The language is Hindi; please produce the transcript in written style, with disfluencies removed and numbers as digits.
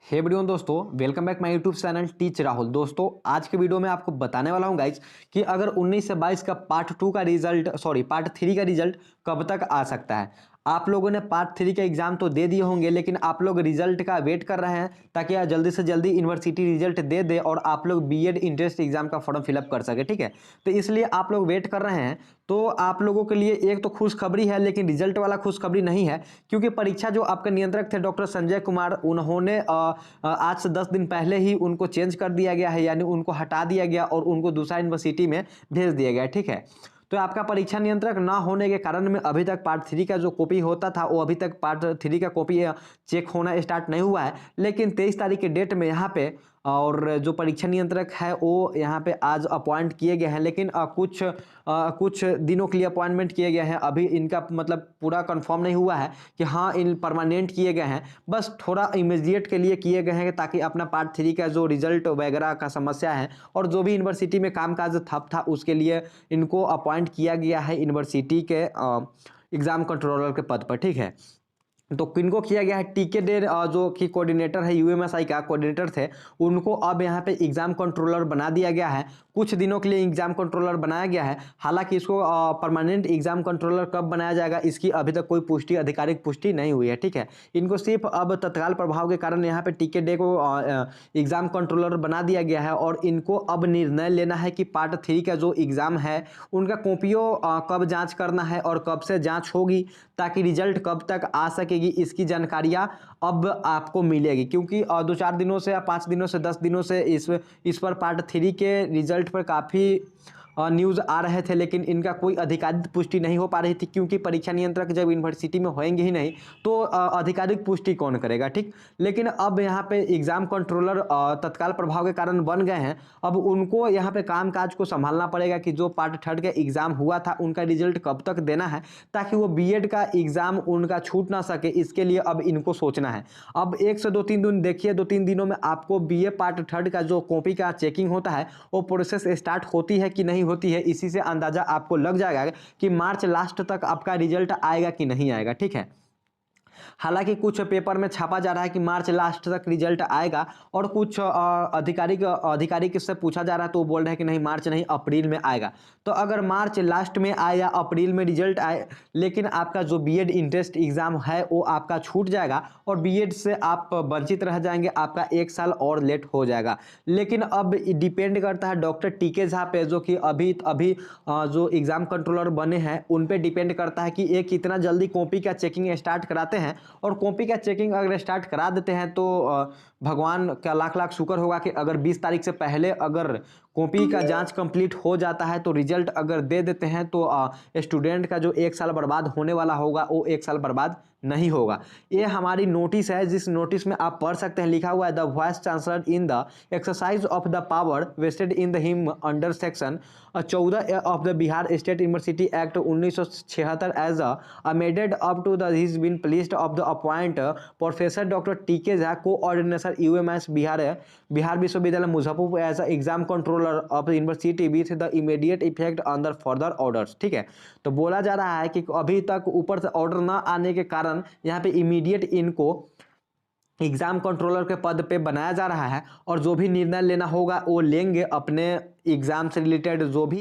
हे एवरीवन दोस्तों, welcome back my YouTube channel teach Rahul. दोस्तों आज के वीडियो में आपको बताने वाला हूं गाइज कि अगर 19 से 22 का पार्ट 3 का रिजल्ट कब तक आ सकता है। आप लोगों ने पार्ट 3 का एग्जाम तो दे दिए होंगे, लेकिन आप लोग रिजल्ट का वेट कर रहे हैं ताकि आप जल्दी से जल्दी यूनिवर्सिटी रिजल्ट दे दे और आप लोग बीएड इंट्रेंस एग्जाम का फॉर्म फिलअप कर सके। ठीक है, तो इसलिए आप लोग वेट कर रहे हैं। तो आप लोगों के लिए एक तो खुशखबरी है, लेकिन रिजल्ट वाला खुशखबरी नहीं है, क्योंकि परीक्षा जो आपके नियंत्रक थे डॉक्टर संजय कुमार, उन्होंने आज से 10 दिन पहले ही उनको चेंज कर दिया गया है, यानी उनको हटा दिया गया और उनको दूसरा यूनिवर्सिटी में भेज दिया गया है। ठीक है, तो आपका परीक्षा नियंत्रक ना होने के कारण में अभी तक पार्ट 3 का जो कॉपी होता था वो अभी तक पार्ट 3 का कॉपी चेक होना स्टार्ट नहीं हुआ है। लेकिन 23 तारीख के डेट में यहाँ पे और जो परीक्षा नियंत्रक है वो यहाँ पे आज अपॉइंट किए गए हैं, लेकिन कुछ दिनों के लिए अपॉइंटमेंट किए गए हैं। अभी इनका मतलब पूरा कंफर्म नहीं हुआ है कि हाँ इन परमानेंट किए गए हैं, बस थोड़ा इमीडिएट के लिए किए गए हैं ताकि अपना पार्ट 3 का जो रिजल्ट वगैरह का समस्या है और जो भी यूनिवर्सिटी में कामकाज ठप था उसके लिए इनको अपॉइंट किया गया है यूनिवर्सिटी के एग्जाम कंट्रोलर के पद पर। ठीक है, तो किनको किया गया है? टीके डे जो कि कोऑर्डिनेटर है, यूएमएसआई का कोऑर्डिनेटर थे, उनको अब यहाँ पे एग्जाम कंट्रोलर बना दिया गया है। कुछ दिनों के लिए एग्जाम कंट्रोलर बनाया गया है। हालांकि इसको परमानेंट एग्जाम कंट्रोलर कब बनाया जाएगा इसकी अभी तक कोई पुष्टि, आधिकारिक पुष्टि नहीं हुई है। ठीक है, इनको सिर्फ अब तत्काल प्रभाव के कारण यहाँ पे टीके डे को एग्जाम कंट्रोलर बना दिया गया है और इनको अब निर्णय लेना है कि पार्ट 3 का जो एग्जाम है उनका कॉपियों कब जाँच करना है और कब से जाँच होगी, ताकि रिजल्ट कब तक आ सकेगी इसकी जानकारियां अब आपको मिलेगी। क्योंकि 2-4 दिनों से या 5 दिनों से 10 दिनों से इस पर पार्ट 3 के रिजल्ट पर काफ़ी न्यूज़ आ रहे थे, लेकिन इनका कोई आधिकारिक पुष्टि नहीं हो पा रही थी, क्योंकि परीक्षा नियंत्रक जब यूनिवर्सिटी में होंगे ही नहीं तो आधिकारिक पुष्टि कौन करेगा। ठीक, लेकिन अब यहाँ पे एग्जाम कंट्रोलर तत्काल प्रभाव के कारण बन गए हैं। अब उनको यहाँ पे कामकाज को संभालना पड़ेगा कि जो पार्ट 3 का एग्जाम हुआ था उनका रिजल्ट कब तक देना है, ताकि वो बीएड का एग्जाम उनका छूट ना सके। इसके लिए अब इनको सोचना है। अब 1 से 2-3 दिन देखिए, 2-3 दिनों में आपको बीए पार्ट 3 का जो कॉपी का चेकिंग होता है वो प्रोसेस स्टार्ट होती है कि नहीं होती है, इसी से अंदाजा आपको लग जाएगा कि मार्च लास्ट तक आपका रिजल्ट आएगा कि नहीं आएगा। ठीक है, हालांकि कुछ पेपर में छापा जा रहा है कि मार्च लास्ट तक रिजल्ट आएगा और कुछ आधिकारिक से पूछा जा रहा है तो वो बोल रहे हैं कि नहीं मार्च नहीं अप्रैल में आएगा। तो अगर मार्च लास्ट में आए या अप्रैल में रिजल्ट आए, लेकिन आपका जो बीएड इंट्रेंस एग्जाम है वो आपका छूट जाएगा और बीएड से आप वंचित रह जाएंगे, आपका 1 साल और लेट हो जाएगा। लेकिन अब डिपेंड करता है डॉक्टर टीके झा पे, जो कि अभी जो एग्जाम कंट्रोलर बने हैं उन पे डिपेंड करता है कि ये कितना जल्दी कॉपी का चेकिंग स्टार्ट कराते हैं। और कॉपी का चेकिंग अगर स्टार्ट करा देते हैं तो भगवान का लाख लाख शुक्र होगा कि अगर 20 तारीख से पहले अगर कॉपी का जांच कंप्लीट हो जाता है तो रिजल्ट अगर दे देते हैं तो स्टूडेंट का जो 1 साल बर्बाद होने वाला होगा वो 1 साल बर्बाद नहीं होगा। ये हमारी नोटिस है, जिस नोटिस में आप पढ़ सकते हैं, लिखा हुआ है the vice chancellor in the exercise of the power vested in the him under section 14 of the Bihar state university act 1976 as amended up to the has been pleased of the appoint professor doctor T K Jha coordination UMS Bihar Vishwavidyalaya Muzaffarpur as exam controller of university with the immediate effect under further orders. ठीक है, तो बोला जा रहा है कि अभी तक ऊपर से ऑर्डर ना आने के कारण यहाँ पे इमीडिएट इनको एग्जाम कंट्रोलर के पद पे बनाया जा रहा है और जो भी निर्णय लेना होगा वो लेंगे अपने एग्जाम से रिलेटेड जो भी